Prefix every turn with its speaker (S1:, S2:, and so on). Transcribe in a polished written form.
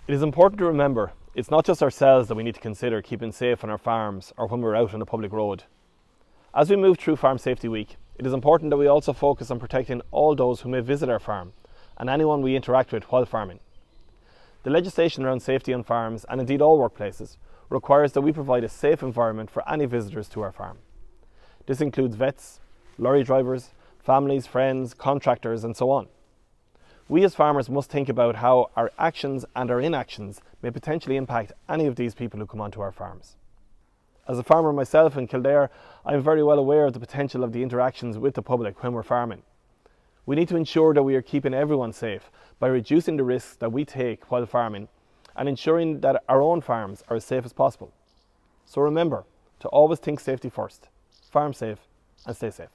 S1: It is important to remember it's not just ourselves that we need to consider keeping safe on our farms or when we're out on a public road. As we move through Farm Safety Week, it is important that we also focus on protecting all those who may visit our farm and anyone we interact with while farming. The legislation around safety on farms, and indeed all workplaces, requires that we provide a safe environment for any visitors to our farm. This includes vets, lorry drivers, families, friends, contractors, and so on. We as farmers must think about how our actions and our inactions may potentially impact any of these people who come onto our farms. As a farmer myself in Kildare, I am very well aware of the potential of the interactions with the public when we're farming. We need to ensure that we are keeping everyone safe by reducing the risks that we take while farming and ensuring that our own farms are as safe as possible. So remember to always think safety first, farm safe and stay safe.